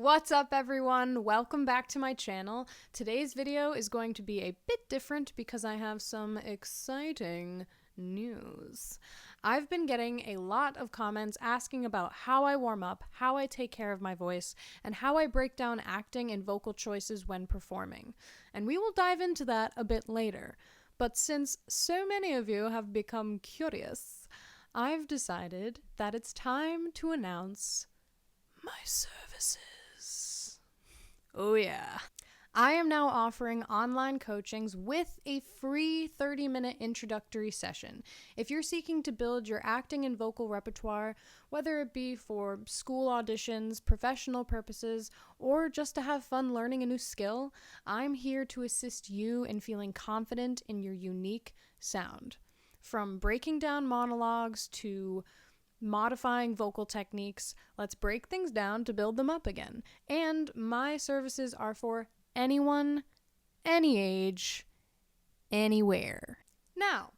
What's up, everyone? Welcome back to my channel. Today's video is going to be a bit different because I have some exciting news. I've been getting a lot of comments asking about how I warm up, how I take care of my voice, and how I break down acting and vocal choices when performing. And we will dive into that a bit later. But since so many of you have become curious, I've decided that it's time to announce my services. Oh yeah. I am now offering online coachings with a free 30-minute introductory session. If you're seeking to build your acting and vocal repertoire, whether it be for school auditions, professional purposes, or just to have fun learning a new skill, I'm here to assist you in feeling confident in your unique sound. From breaking down monologues to modifying vocal techniques, let's break things down to build them up again. And my services are for anyone, any age, anywhere. Now,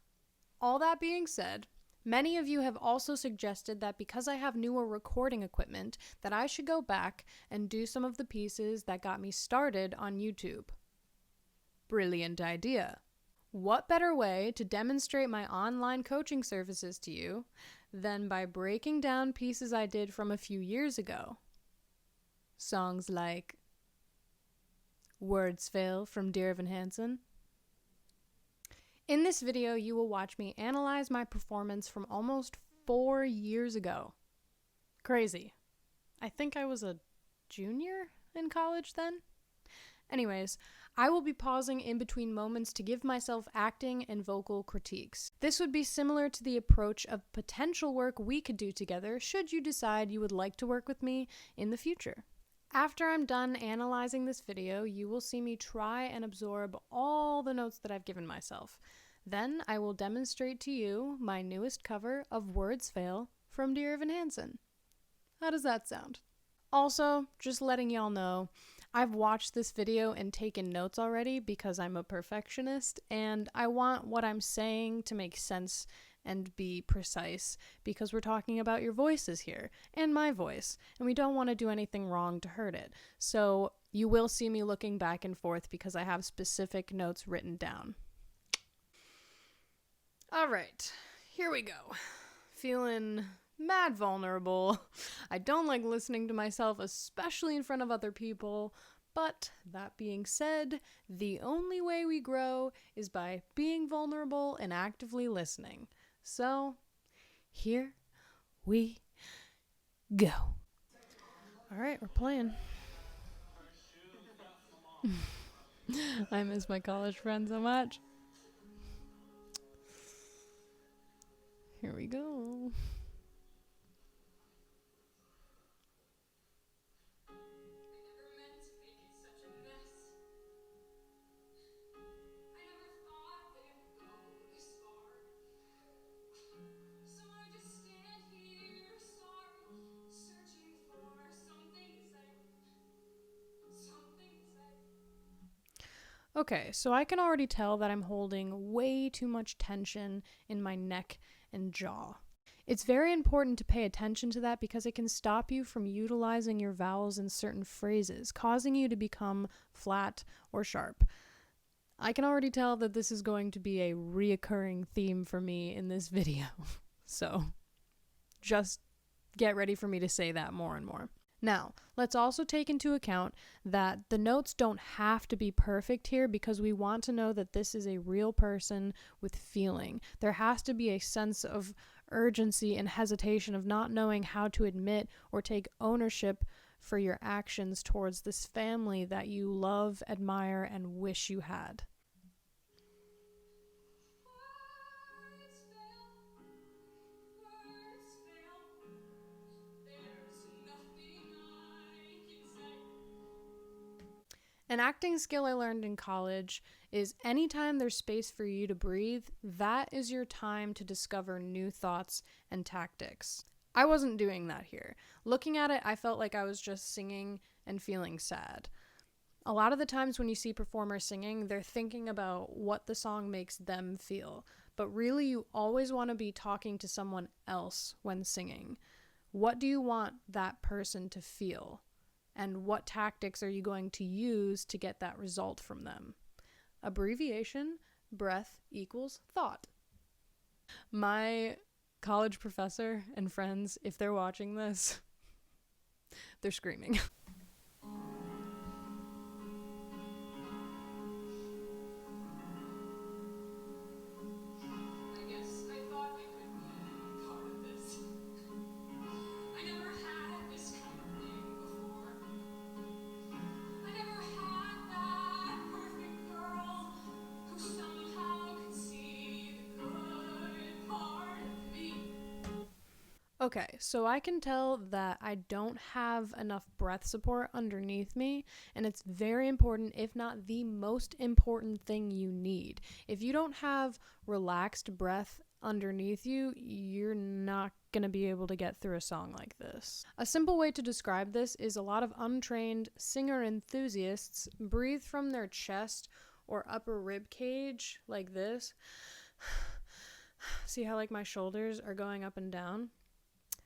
all that being said, many of you have also suggested that because I have newer recording equipment, that I should go back and do some of the pieces that got me started on YouTube. Brilliant idea. What better way to demonstrate my online coaching services to you than by breaking down pieces I did from a few years ago? Songs like Words Fail from Dear Evan Hansen. In this video, you will watch me analyze my performance from almost 4 years ago. Crazy. I think I was a junior in college then. Anyways, I will be pausing in between moments to give myself acting and vocal critiques. This would be similar to the approach of potential work we could do together should you decide you would like to work with me in the future. After I'm done analyzing this video, you will see me try and absorb all the notes that I've given myself. Then I will demonstrate to you my newest cover of Words Fail from Dear Evan Hansen. How does that sound? Also, just letting y'all know, I've watched this video and taken notes already because I'm a perfectionist and I want what I'm saying to make sense and be precise because we're talking about your voices here and my voice and we don't want to do anything wrong to hurt it. So you will see me looking back and forth because I have specific notes written down. All right, here we go. Feeling mad vulnerable. I don't like listening to myself, especially in front of other people, but that being said, the only way we grow is by being vulnerable and actively listening. So, here we go. All right, we're playing. I miss my college friends so much. Here we go. Okay, so I can already tell that I'm holding way too much tension in my neck and jaw. It's very important to pay attention to that because it can stop you from utilizing your vowels in certain phrases, causing you to become flat or sharp. I can already tell that this is going to be a reoccurring theme for me in this video, so just get ready for me to say that more and more. Now, let's also take into account that the notes don't have to be perfect here because we want to know that this is a real person with feeling. There has to be a sense of urgency and hesitation of not knowing how to admit or take ownership for your actions towards this family that you love, admire, and wish you had. An acting skill I learned in college is anytime there's space for you to breathe, that is your time to discover new thoughts and tactics. I wasn't doing that here. Looking at it, I felt like I was just singing and feeling sad. A lot of the times when you see performers singing, they're thinking about what the song makes them feel. But really, you always want to be talking to someone else when singing. What do you want that person to feel? and what tactics are you going to use to get that result from them. Abbreviation, breath equals thought. My college professor and friends, if they're watching this, they're screaming. Okay, so I can tell that I don't have enough breath support underneath me, and it's very important, if not the most important thing you need. If you don't have relaxed breath underneath you, you're not going to be able to get through a song like this. A simple way to describe this is a lot of untrained singer enthusiasts breathe from their chest or upper rib cage like this. See how like my shoulders are going up and down?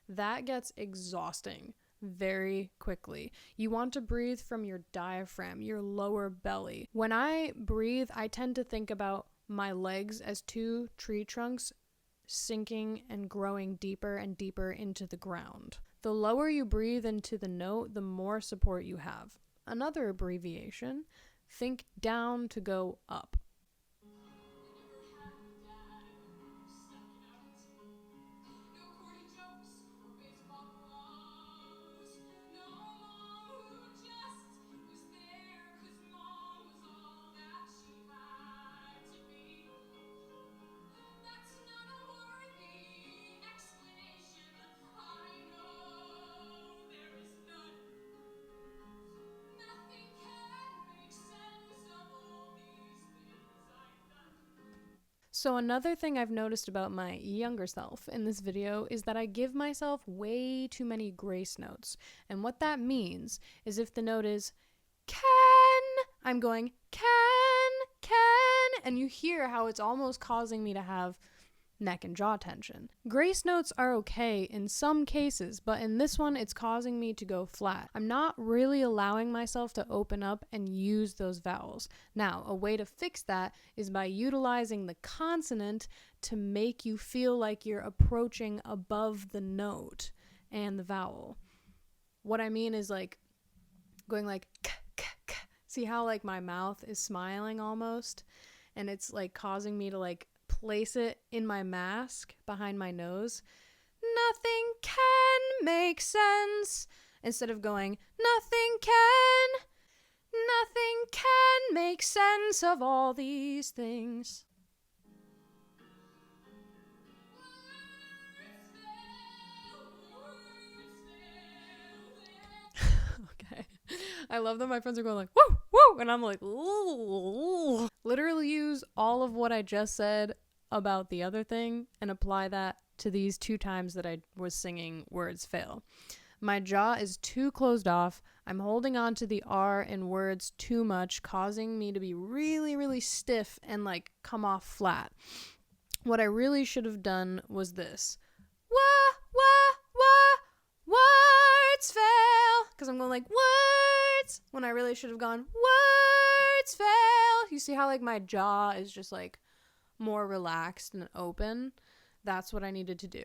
That gets exhausting very quickly. You want to breathe from your diaphragm, your lower belly. When I breathe, I tend to think about my legs as two tree trunks sinking and growing deeper and deeper into the ground. The lower you breathe into the note, the more support you have. Another abbreviation, think down to go up. So another thing I've noticed about my younger self in this video is that I give myself way too many grace notes. And what that means is if the note is can, I'm going can, and you hear how it's almost causing me to have neck and jaw tension. Grace notes are okay in some cases, but in this one it's causing me to go flat. I'm not really allowing myself to open up and use those vowels. Now, a way to fix that is by utilizing the consonant to make you feel like you're approaching above the note and the vowel. What I mean is like going like k, k, k. See how like my mouth is smiling almost? And it's like causing me to like place it in my mask behind my nose. Nothing can make sense. Instead of going, nothing can make sense of all these things. Okay. I love that my friends are going like, woo, woo, and I'm like, ooh. Literally use all of what I just said about the other thing and apply that to these 2 times that I was singing words fail. My jaw is too closed off. I'm holding on to the R in words too much, causing me to be really, really stiff and like come off flat. What I really should have done was this. Wah, wah, wah, words fail. Because I'm going like, words, when I really should have gone, words fail. You see how like my jaw is just like more relaxed and open? That's what I needed to do.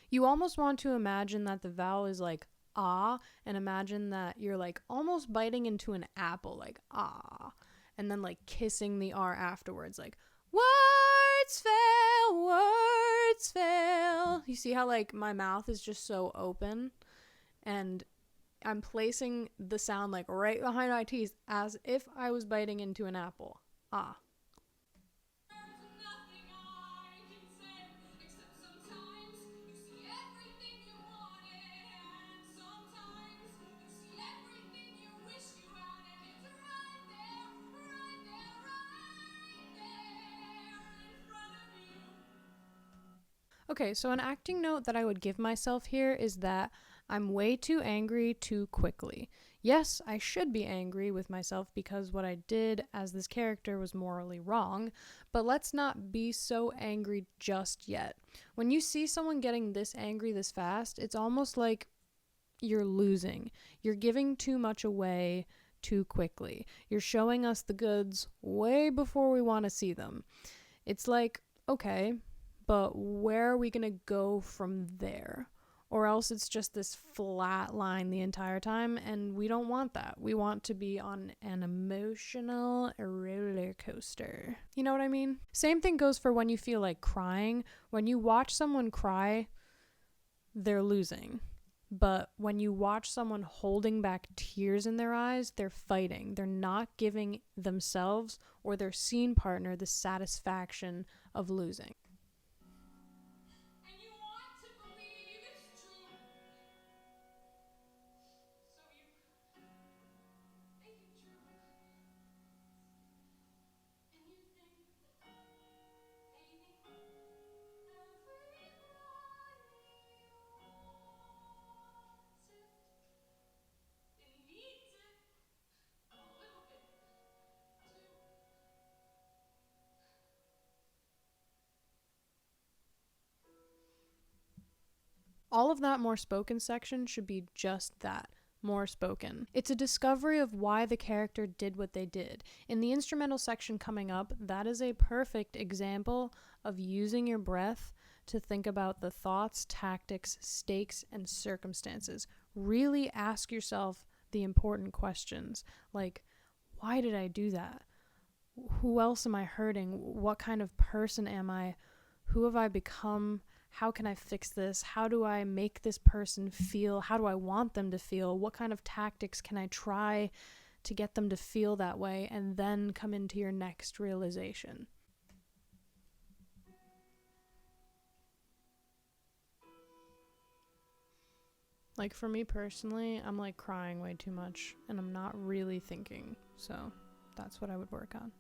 You almost want to imagine that the vowel is like ah, and imagine that you're like almost biting into an apple, like ah, and then like kissing the R afterwards, like words fail, words fail. You see how like my mouth is just so open, and I'm placing the sound like right behind my teeth as if I was biting into an apple. Ah. Okay, so an acting note that I would give myself here is that I'm way too angry too quickly. Yes, I should be angry with myself because what I did as this character was morally wrong, but let's not be so angry just yet. When you see someone getting this angry this fast, it's almost like you're losing. You're giving too much away too quickly. You're showing us the goods way before we want to see them. It's like, okay, but where are we going to go from there? Or else it's just this flat line the entire time, and we don't want that. We want to be on an emotional roller coaster. You know what I mean? Same thing goes for when you feel like crying. When you watch someone cry, they're losing. But when you watch someone holding back tears in their eyes, they're fighting. They're not giving themselves or their scene partner the satisfaction of losing. All of that more spoken section should be just that, more spoken. It's a discovery of why the character did what they did. In the instrumental section coming up, that is a perfect example of using your breath to think about the thoughts, tactics, stakes, and circumstances. Really ask yourself the important questions, like, why did I do that? Who else am I hurting? What kind of person am I? Who have I become? How can I fix this? How do I make this person feel? How do I want them to feel? What kind of tactics can I try to get them to feel that way? And then come into your next realization. Like for me personally, I'm like crying way too much and I'm not really thinking. So that's what I would work on.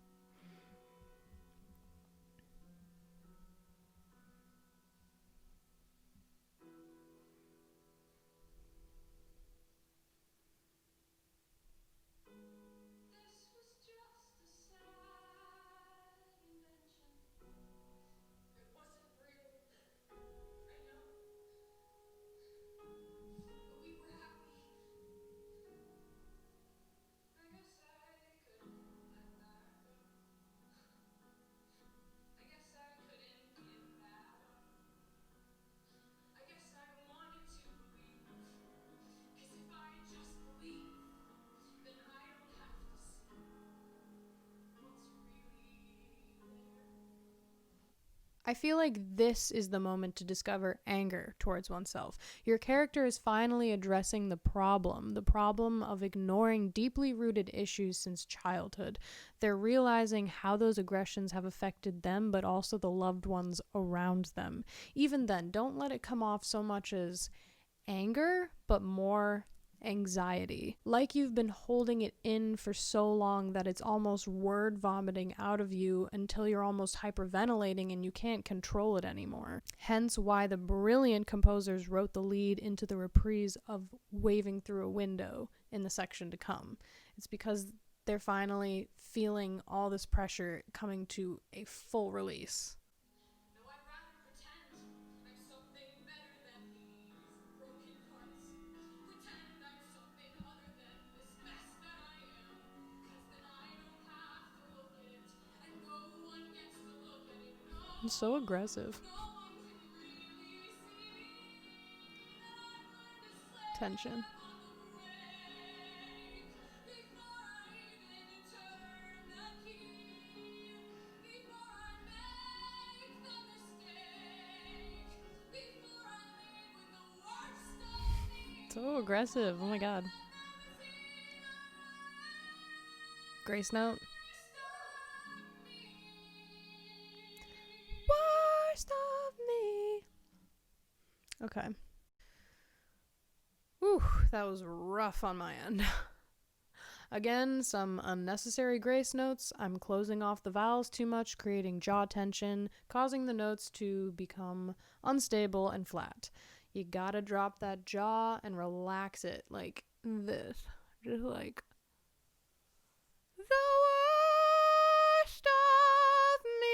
I feel like this is the moment to discover anger towards oneself. Your character is finally addressing the problem of ignoring deeply rooted issues since childhood. They're realizing how those aggressions have affected them, but also the loved ones around them. Even then, don't let it come off so much as anger, but more anxiety. Like you've been holding it in for so long that it's almost word vomiting out of you until you're almost hyperventilating and you can't control it anymore. Hence why the brilliant composers wrote the lead into the reprise of Waving Through a Window in the section to come. It's because they're finally feeling all this pressure coming to a full release. It's so aggressive. Tension. So aggressive. Oh my god. Grace note. Worst of me. Okay. Whew, that was rough on my end. Again, some unnecessary grace notes. I'm closing off the vowels too much, creating jaw tension, causing the notes to become unstable and flat. You gotta drop that jaw and relax it like this. Just like the worst of me.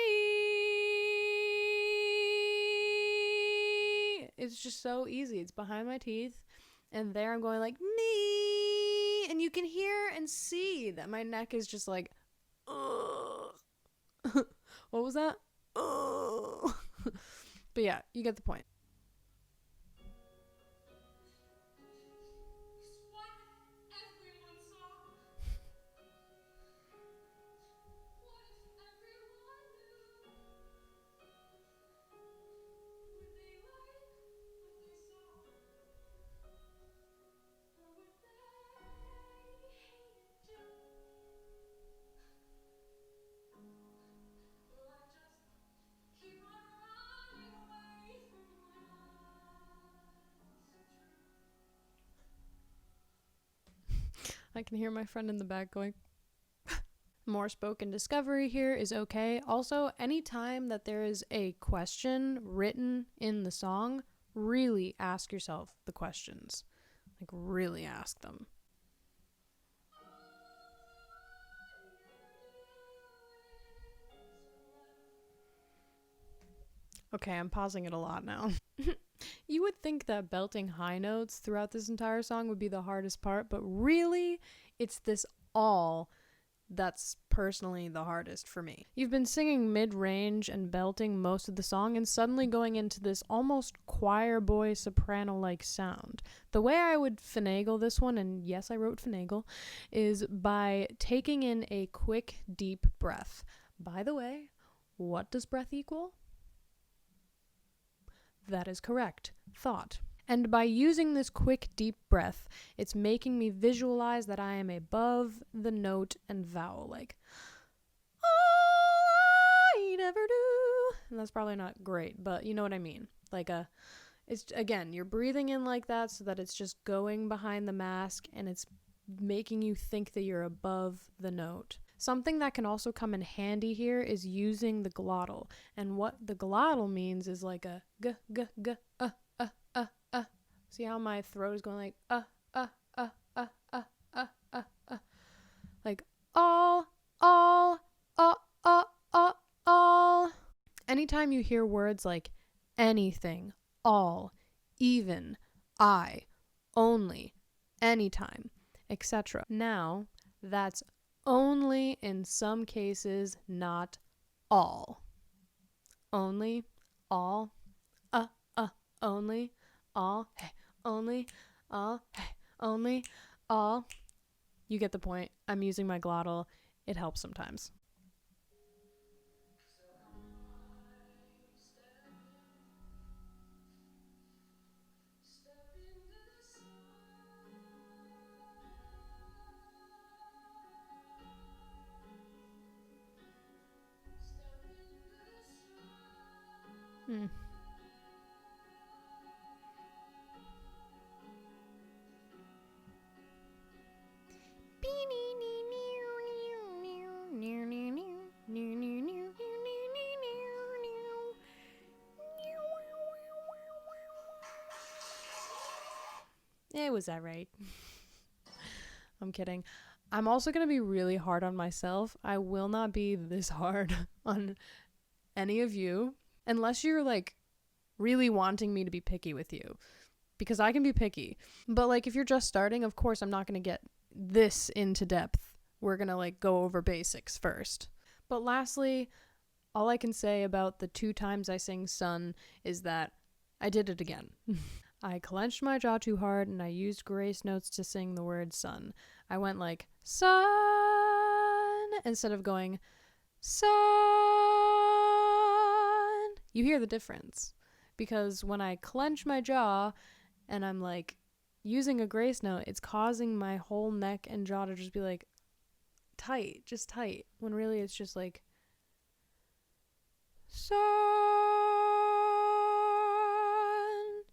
It's just so easy. It's behind my teeth. And there I'm going like, nee. And you can hear and see that my neck is just like, ugh. What was that? Ugh. But yeah, you get the point. I can hear my friend in the back going. More spoken discovery here is okay. Also, anytime that there is a question written in the song, really ask yourself the questions. Like, really ask them. Okay, I'm pausing it a lot now. You would think that belting high notes throughout this entire song would be the hardest part, but really, it's this all that's personally the hardest for me. You've been singing mid-range and belting most of the song and suddenly going into this almost choir boy soprano-like sound. The way I would finagle this one, and yes, I wrote finagle, is by taking in a quick, deep breath. By the way, what does breath equal? That is correct. Thought. And by using this quick, deep breath, it's making me visualize that I am above the note and vowel, like, all I never do. And that's probably not great, but you know what I mean. Like it's, again, you're breathing in like that so that it's just going behind the mask and it's making you think that you're above the note. Something that can also come in handy here is using the glottal. And what the glottal means is like a g, g, g, See how my throat is going like like all. Anytime you hear words like anything, all, even, I, only, anytime, etc. Now, that's only in some cases, not all. Only, all, only, all, hey, only, all, hey, only, all. You get the point. I'm using my glottal. It helps sometimes. Hmm. It was alright. I'm kidding. I'm also going to be really hard on myself. I will not be this hard on any of you unless you're like really wanting me to be picky with you, because I can be picky. But like if you're just starting, of course I'm not going to get this into depth. We're going to like go over basics first. But lastly, all I can say about the 2 times I sing sun is that I did it again. I clenched my jaw too hard and I used grace notes to sing the word sun. I went like sun instead of going sun. You hear the difference, because when I clench my jaw and I'm like using a grace note, it's causing my whole neck and jaw to just be like tight, just tight, when really it's just like sun.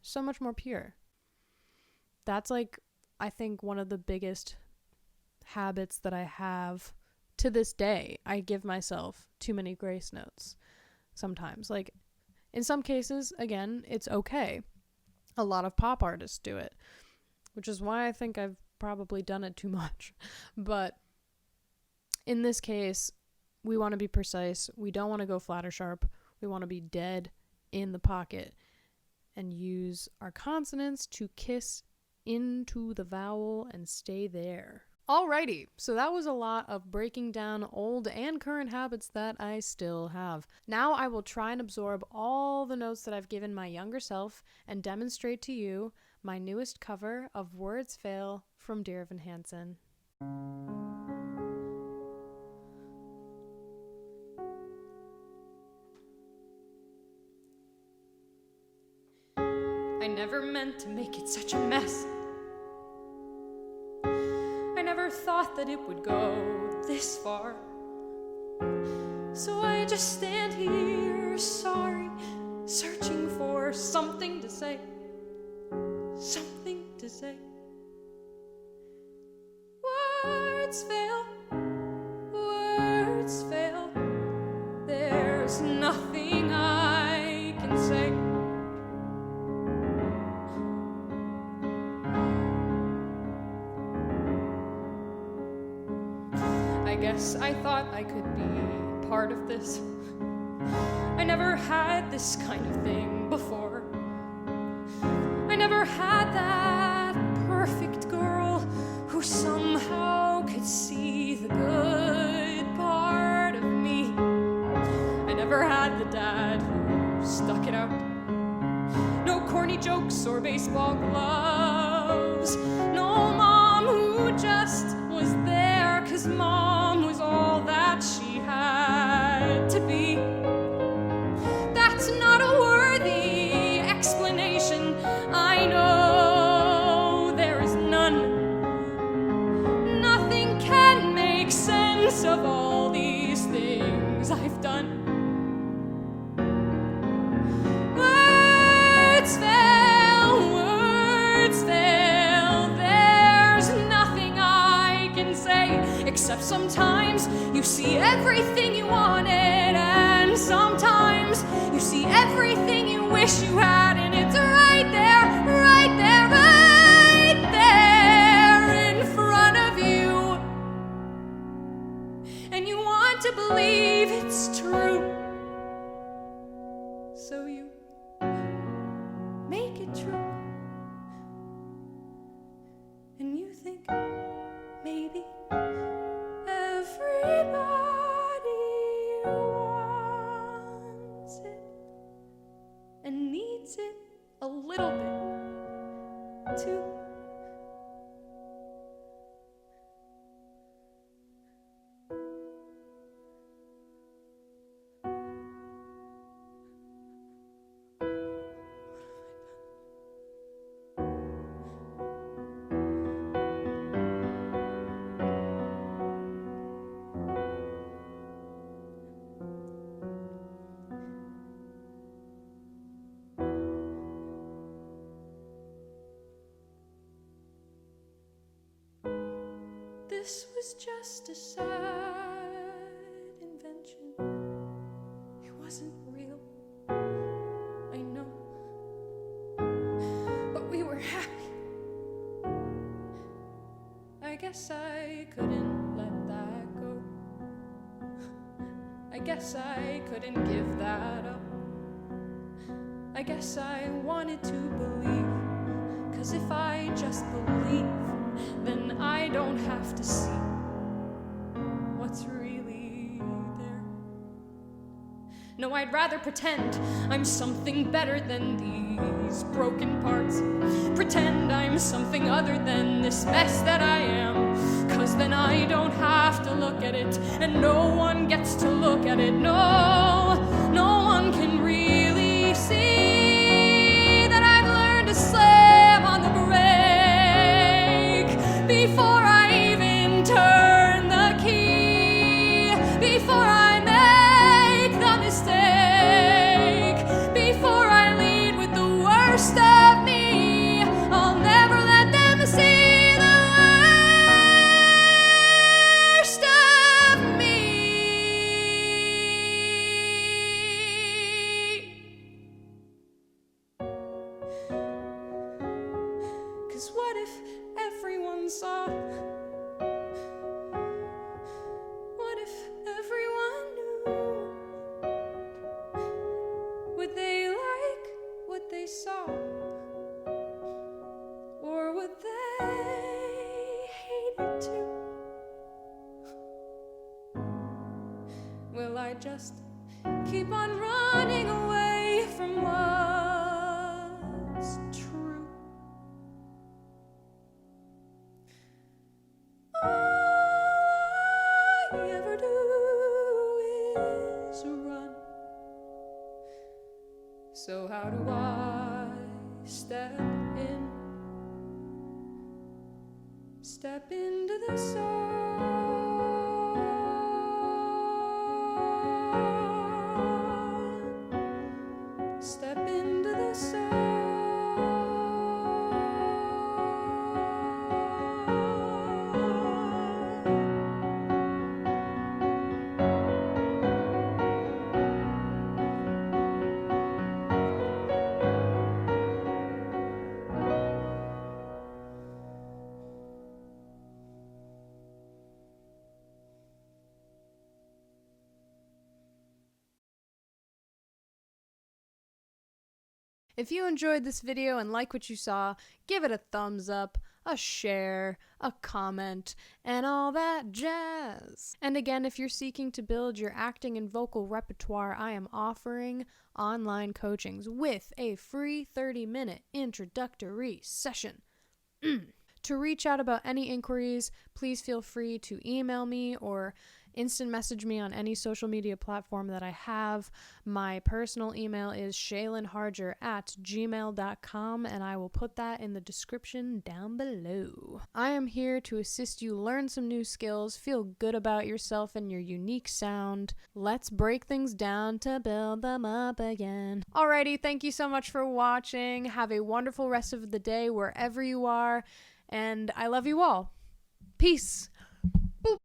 So much more pure. That's like, I think, one of the biggest habits that I have to this day. I give myself too many grace notes sometimes. Like, in some cases, again, it's okay. A lot of pop artists do it, which is why I think I've probably done it too much. But in this case, we want to be precise. We don't want to go flat or sharp. We want to be dead in the pocket and use our consonants to kiss into the vowel and stay there. Alrighty, so that was a lot of breaking down old and current habits that I still have. Now I will try and absorb all the notes that I've given my younger self and demonstrate to you my newest cover of Words Fail from Dear Evan Hansen. I never meant to make it such a mess. I never thought that it would go this far. So I just stand here, sorry, searching for something to say. Something to say. Words fail, words fail. There's nothing I can say. I guess I thought I could be part of this. I never had this kind of thing before. I never had that perfect girl who somehow could see the good part of me. I never had the dad who stuck it out. No corny jokes or baseball gloves. No mom who just was there 'cause mom was all that she had to be. That's not a worthy explanation. I know there is none. Nothing can make sense of all these things I've done. Words fail, words fail. There's nothing I can say, except sometimes you see everything you wanted, and sometimes you see everything you wish you had, and it's right there, right there, right there in front of you. And you want to believe it's true. So you make it true. And you think maybe everybody wants it and needs it a little bit too. This was just a sad invention. It wasn't real, I know, but we were happy. I guess I couldn't let that go. I guess I couldn't give that up. I guess I wanted to believe, 'cause if I just believe, then I don't have to see what's really there. No, I'd rather pretend I'm something better than these broken parts. Pretend I'm something other than this mess that I am. 'Cause then I don't have to look at it, and no one gets to look at it. No, no one can really see that I've learned to slam on the brake before I even turn the key, before I make the mistake, before I lead with the worst of me. I'll never let them see the worst of me. 'Cause what if everyone saw? What if everyone knew? Would they like what they saw? Or would just keep on running away from what's true. All I ever do is run. So how do I step into the sun? Step into the sun. If you enjoyed this video and like what you saw, give it a thumbs up, a share, a comment, and all that jazz. And again, if you're seeking to build your acting and vocal repertoire, I am offering online coachings with a free 30-minute introductory session. To reach out about any inquiries, please feel free to email me or instant message me on any social media platform that I have. My personal email is shaylinharger@gmail.com, and I will put that in the description down below. I am here to assist you learn some new skills, feel good about yourself and your unique sound. Let's break things down to build them up again. Alrighty, thank you so much for watching. Have a wonderful rest of the day wherever you are, and I love you all. Peace. Boop.